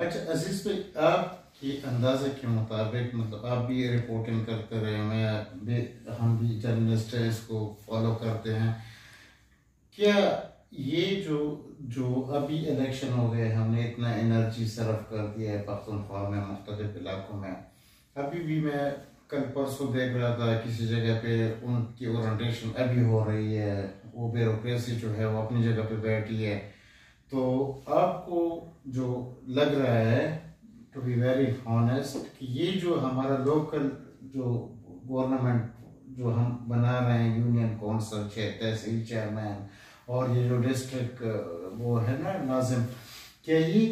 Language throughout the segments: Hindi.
अच्छा अजीज भाई, आपके अंदाजे के मुताबिक मतलब आप भी रिपोर्टिंग करते रहे, हम भी जर्नलिस्ट हैं, इसको फॉलो करते हैं। क्या ये जो जो अभी इलेक्शन हो गए, हमने इतना एनर्जी सर्व कर दिया है पख्तूनख्वा में, मुख्तलिफ इलाकों में, अभी भी मैं कल परसों देख रहा था किसी जगह पे उनकी ओरिएंटेशन अभी हो रही है, वो ब्यूरोक्रेसी जो है वो अपनी जगह पे बैठी है। तो आपको जो लग रहा है, टू बी वेरी ऑनेस्ट, कि ये जो हमारा लोकल जो गवर्नमेंट जो हम बना रहे हैं, यूनियन कौंसिल, तहसील चेयरमैन और ये जो डिस्ट्रिक्ट वो है ना नाजिम, क्या ये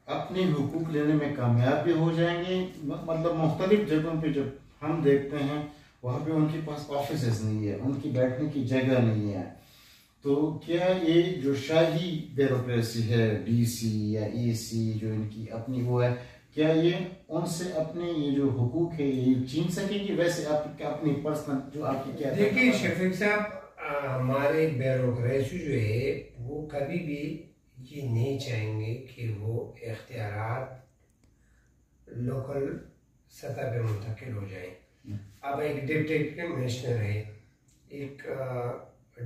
अपने हुकूक लेने में कामयाब भी हो जाएंगे? मतलब मुख्तलिफ जगहों पे जब हम देखते हैं वहाँ पे उनके पास ऑफिस नहीं है, उनकी बैठने की जगह नहीं है। तो क्या ये जो शाही ब्यूरोक्रेसी है, डीसी या एसी, जो इनकी अपनी वो है, क्या ये उनसे अपने ये जो हुकूक है ये छीन सकेगी? वैसे आप अपनी पर्सनल जो आपकी क्या? देखिए शफीक साहब, हमारे ब्यूरोक्रेसी जो है वो कभी भी ये नहीं चाहेंगे कि वो इख्तियारात लोकल सतह पे मुंतकिल हो जाए। अब एक डिप्टी कमिश्नर है, एक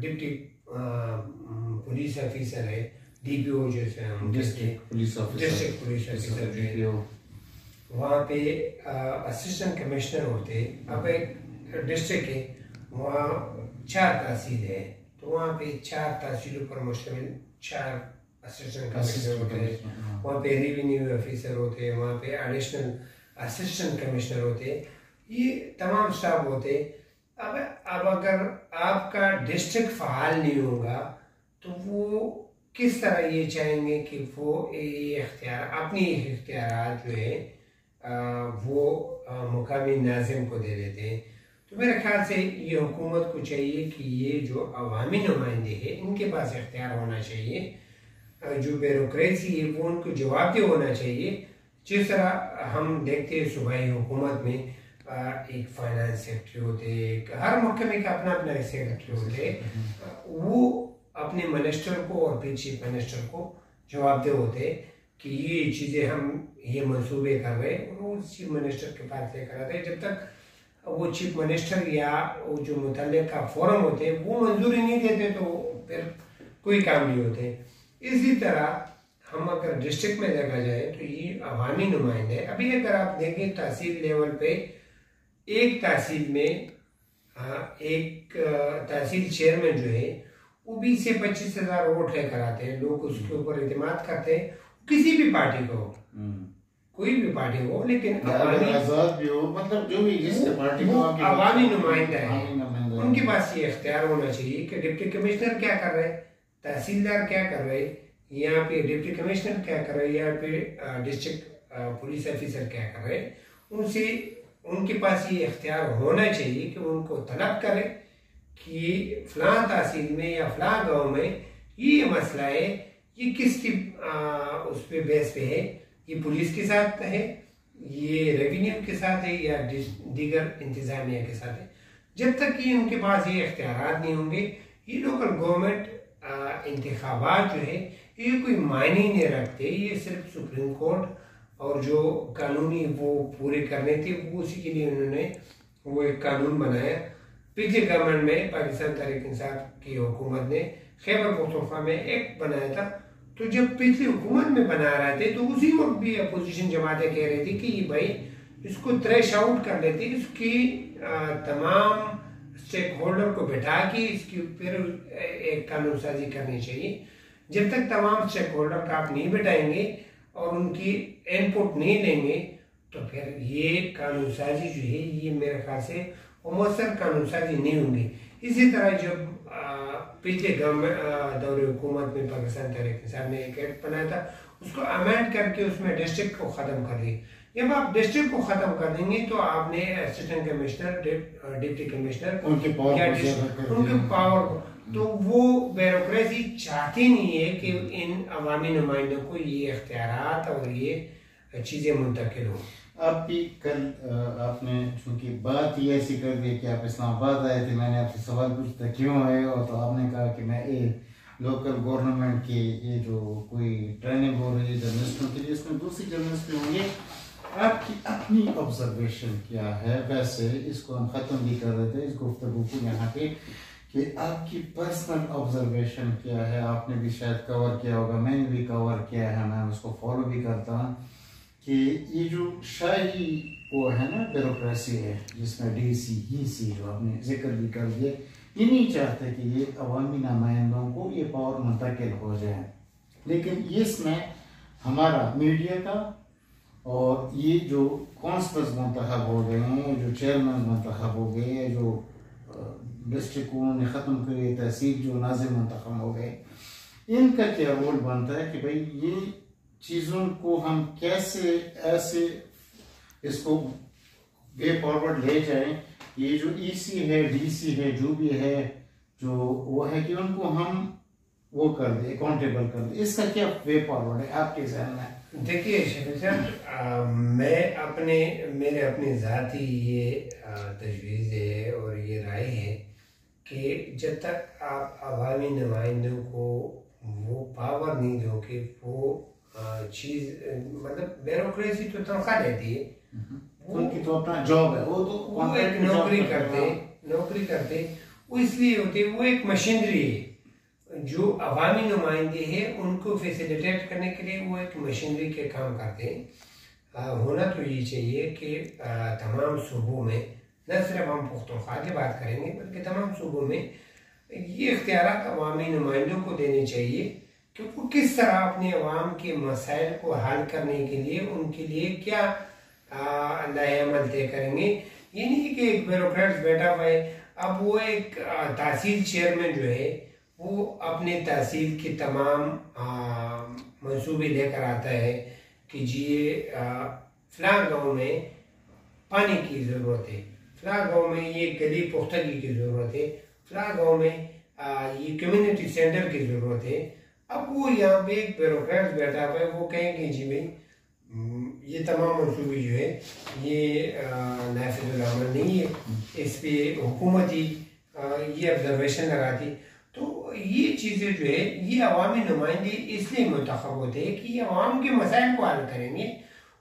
डिप्टी पुलिस ऑफिसर है, डीपीओ जैसे हम डिस्ट्रिक्ट पुलिस ऑफिसर जो है, वहाँ पे असिस्टेंट कमिश्नर होते। अब एक डिस्ट्रिक्ट है, वहाँ 4 तहसील है, तो वहाँ पे 4 तहसीलों पर मुश्तमिल 4 असिस्टेंट कमिश्नर होते हैं। वहाँ पे रेवेन्यू ऑफिसर होते हैं, वहाँ पे एडिशनल असिस्टेंट कमिश्नर होते, ये तमाम स्टाफ होते। अब अगर आपका डिस्ट्रिक्ट फ़ाल नहीं होगा तो वो किस तरह ये चाहेंगे कि वो इख्तियार अपनी इख्तियारात जो है वो मुकामी नाज़िम को दे देते हैं। तो मेरे ख्याल से ये हुकूमत को चाहिए कि ये जो अवामी नुमाइंदे हैं इनके पास इख्तियार होना चाहिए, जो ब्यूरोक्रेसी है वो उनको जवाबदेह होना चाहिए। जिस तरह हम देखते हैं सूबाई हुकूमत में एक फाइनेंस सेक्रेटरी होते, हर महकमे का अपना अपना सेक्रेटरी होते, वो अपने मिनिस्टर को और फिर चीफ मिनिस्टर को जवाबदेह होते कि ये चीज़ें हम ये मंसूबे कर रहे हैं, और वो चीफ मिनिस्टर के पास लेकर आते। जब तक वो चीफ मिनिस्टर या वो जो मुतल्लिका फोरम होते हैं वो मंजूरी नहीं देते तो फिर कोई काम नहीं होते। इसी तरह हम अगर डिस्ट्रिक्ट में देखा जाए तो ये अवामी नुमाइंदे। अभी अगर आप देखें तहसील लेवल पे, एक तहसील में एक तहसील चेयरमैन जो है वो 20 से 25 हज़ार वोट लेकर आते हैं। लोग उसके ऊपर इत्मीनान करते हैं, किसी भी पार्टी को, कोई भी पार्टी हो, लेकिन आजाद भी हो, मतलब जो भी जिस पार्टी को अवामी नुमाइंदा है, उनके पास ये इख्तियार होना चाहिए कि डिप्टी कमिश्नर क्या कर रहे हैं, तहसीलदार क्या कर रहे हैं, यहाँ पे डिप्टी कमिश्नर क्या कर रहे हैं, यहाँ पे डिस्ट्रिक्ट पुलिस ऑफिसर क्या कर रहे हैं। उनसे उनके पास ये इख्तियार होना चाहिए कि उनको तलब करें कि फलां तहसील में या फलां गांव में ये मसला है, ये किस उस पे बेस पे है, ये पुलिस के साथ है, ये रेवेन्यू के साथ है, या दीगर इंतजामिया के साथ है। जब तक कि उनके पास ये इख्तियार नहीं होंगे, ये लोकल गवर्नमेंट इंतखाबात जो है ये कोई मायने नहीं रखते। ये सिर्फ सुप्रीम कोर्ट और जो कानूनी वो पूरे करने थे, वो उसी के लिए उन्होंने वो एक कानून बनाया। पिछले गवर्नमेंट में पाकिस्तान तहरीक इंसाफ की हुकूमत ने खैबर पख्तूनख्वा में एक्ट बनाया था। तो जब पिछली हुकूमत में बना रहे थे तो उसी वक्त भी अपोजिशन जमातें कह रही थी कि ये भाई इसको थ्रेश आउट कर लेते, इसकी तमाम स्टेक होल्डर को बैठा के इसकी फिर एक कानून साजी करनी चाहिए। जब तक तमाम स्टेक होल्डर का आप नहीं बैठाएंगे और उनकी इनपुट नहीं लेंगे तो फिर ये कानून साजी जो है ये मेरे ख्याल से मौसर कानून साजी नहीं होंगी। इसी तरह जब पिछले दौरे हुकूमत में पाकिस्तान तहरीक इंसाफ ने एक एक्ट बनाया था, उसको अमेंड करके उसमें डिस्ट्रिक्ट को ख़त्म कर दी। जब आप डिस्ट्रिक्ट को ख़त्म कर देंगे तो आपने असिस्टेंट कमिश्नर, डिप्टी कमिश्नर, उनके पावर को, तो वो ब्यूरोक्रेसी चाहती नहीं है कि इन अवामी नुमाइंदों को ये इख्तियारात और ये चीज़ें मुंतकिल हो। आप भी कल आपने चूंकि बात ही ऐसी कर दी कि आप इस्लामाबाद आए थे, मैंने आपसे सवाल पूछा क्यों आए हो, तो आपने कहा कि मैं लोकल गवर्नमेंट की ये जो कोई ट्रेनिंग हो रही है जर्नलिस्टों के लिए, इसमें दूसरी जर्नलिस्ट भी होंगे। आपकी अपनी ऑब्जर्वेशन क्या है? वैसे इसको हम ख़त्म भी कर रहे थे इस गुफ्तगू को यहाँ पे, कि आपकी पर्सनल ऑब्जर्वेशन क्या है? आपने भी शायद कवर किया होगा, मैंने भी कवर किया है, मैं उसको फॉलो भी करता हूँ, कि ये जो शाही वो है ना ब्यूरोक्रेसी है जिसमें डीसी ईसी जो आपने जिक्र भी कर दिया, ये नहीं चाहते कि ये अवामी नुमाइंदों को ये पावर मुंतकिल हो जाए। लेकिन इसमें हमारा मीडिया का और ये जो कौंसलर्स मुंतखब हो गए हैं, जो चेयरमैन मुंतखब हो गए हैं, जो डिस्ट्रिक्ट उन्होंने ख़त्म किए, तहसील जो नाज़िम मुंतखब हो गए, इनका क्या रोल बनता है कि भाई ये चीज़ों को हम कैसे ऐसे इसको वे फॉरवर्ड ले जाएं। ये जो ईसी है, डीसी है, जो भी है, जो वो है कि उनको हम वो कर दे, अकाउंटेबल कर दे। इसका क्या वे फॉरवर्ड है आपके जहन में? देखिए शफीक साहब, मेरे अपनी ज़ाती ये तजवीज़ है और ये राय है कि जब तक आप अवामी नुमाइंदों को वो पावर नहीं दोगे, वो चीज़ मतलब ब्यूरोक्रेसी तो तनख्वाह देती है, उनकी तो अपना जॉब है, वो एक नौकरी करते वो इसलिए होती है, वो एक मशीनरी है। जो अवामी नुमाइंदे हैं उनको फैसिलिटेट करने के लिए वो एक मशीनरी के काम करते हैं। होना तो ये चाहिए कि तमाम सूबों में, न सिर्फ हम पुख्तनख्वा की बात करेंगे बल्कि तमाम सूबों में ये इख्तियारात अवामी नुमाइंदों को देने चाहिए कि वो किस तरह अपने अवाम के मसाइल को हल करने के लिए उनके लिए क्या नए अमल तय करेंगे। ये नहीं कि एक ब्यूरोक्रेट बैठा हुआ है, अब वो एक तहसील चेयरमैन जो है वो अपने तहसील के तमाम मंसूबे लेकर आता है कि जी ये फलां गाँव में पानी की ज़रूरत है, फलां गाँव में ये गली पुख्तगी की ज़रूरत है, फलां गाँव में ये कम्युनिटी सेंटर की ज़रूरत है। अब वो यहाँ पे एक ब्यूरोक्रेट बैठा हुआ है, वो कहेंगे जी भाई ये तमाम मंसूबे जो है ये नाफिजुल अमल नहीं है, इस पे हुकूमत ही ये ऑब्जर्वेशन लगाती। तो ये चीज़ें जो है ये अवामी नुमाइंदे इसलिए मुंतखब होते हैं कि ये अवाम के मसाइल को हल करेंगे।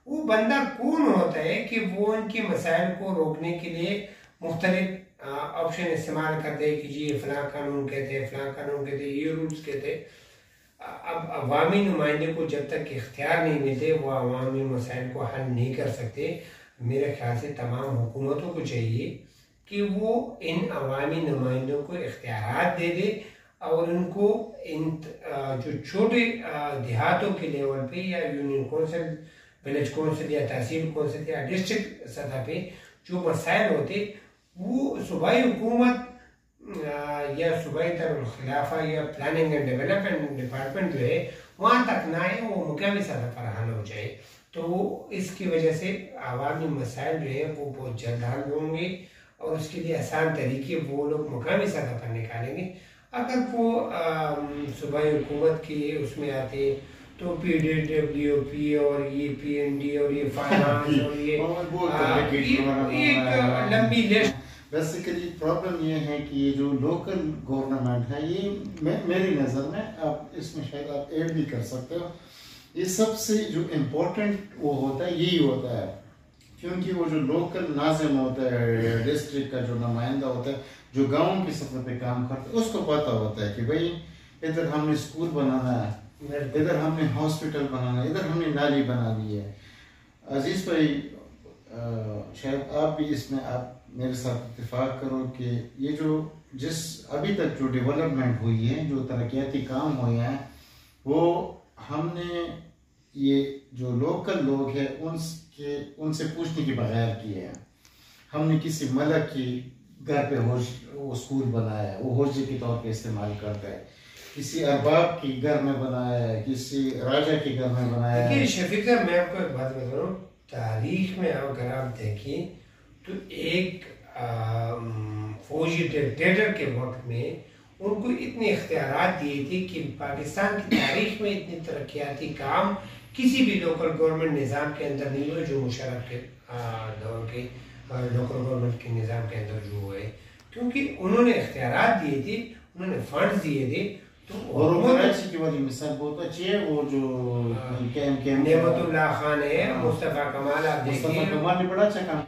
वो बंदा कौन होता है कि वो उनके मसाइल को रोकने के लिए मुख्तलिफ ऑप्शन इस्तेमाल करते हैं कि जी ये फ़लाँ कानून कहते हैं, फ़लाँ कानून कहते हैं, ये रूल्स कहते हैं। अब अवामी नुमाइंदे को जब तक इख्तियार नहीं मिलते वो अवामी मसाइल को हल नहीं कर सकते। मेरे ख्याल से तमाम हुकूमतों को चाहिए कि वो इन अवामी नुमाइंदों को इख्तियारात दे दे और उनको इन जो छोटे देहातों के लेवल पे या यूनियन कौंसिल, विलेज कौंसिल या तहसील कौंसिल या डिस्ट्रिक्ट सतह पे जो मसाइल होते वो सूबाई हुकूमत या सूबाई खिलाफा या प्लानिंग एंड डेवलपमेंट डिपार्टमेंट जो है वहाँ तक ना आए, वो मुकामी सतह पर हल हो जाए। तो इसकी वजह से अवामी मसाइल जो है वो बहुत जल्द हल होंगे और उसके लिए आसान तरीके वो लोग मुकामी सतह पर निकालेंगे। अगर वो सूबाई हुकूमत के उसमें आते तो PDWP और ये PND और ये फाइनेंस और ये एक लंबी लिस्ट। बेसिकली प्रॉब्लम ये है कि ये जो लोकल गवर्नमेंट है ये मेरी नज़र में, आप इसमें शायद आप ऐड भी कर सकते हो, ये सबसे जो इम्पोर्टेंट वो होता है यही होता है, क्योंकि वो जो लोकल नाज़िम होता है, डिस्ट्रिक्ट का जो नुमाइंदा होता है जो गाँव की सतह पे काम करता है, उसको पता होता है कि भाई इधर हमने स्कूल बनाना है, इधर हमने हॉस्पिटल बनाना है, इधर हमने नाली बना ली है। अजीज़ भाई शायद आप भी इसमें आप मेरे साथ इत्तेफाक करो कि ये जो जिस अभी तक जो डेवलपमेंट हुई है, जो तरक्याती काम हुए हैं, वो हमने ये जो लोकल लोग हैं उनसे पूछने के बगैर किए हैं। हमने किसी मलक की घर पे वो स्कूल बनाया है, वो होजी के तौर पे इस्तेमाल करता है, किसी अरबाब की घर में बनाया है, किसी राजा के घर में बनाया है। शफीक साहब मैं आपको एक बात बता रहा हूँ, तारीख में अगर आप देखें तो एक फौजी डिक्टेटर के वक्त में उनको इतने इख्तियारात दिए थे कि पाकिस्तान की तारीख में इतने तरक्याती काम किसी भी लोकल गवर्नमेंट निज़ाम के अंदर नहीं हुए जो मुशर्रफ के दौर के लोकल गवर्नमेंट के निज़ाम के अंदर जो हुए, क्योंकि उन्होंने इख्तियारात दिए थे, उन्होंने फंड्स दिए थे। और कराची की वाली मिसाल बहुत अच्छी है, वो जो नेमतुल्लाह खान है, मुस्तफ़ा कमाल, आप देखिए मुस्तफ़ा कमाल ने बड़ा अच्छा काम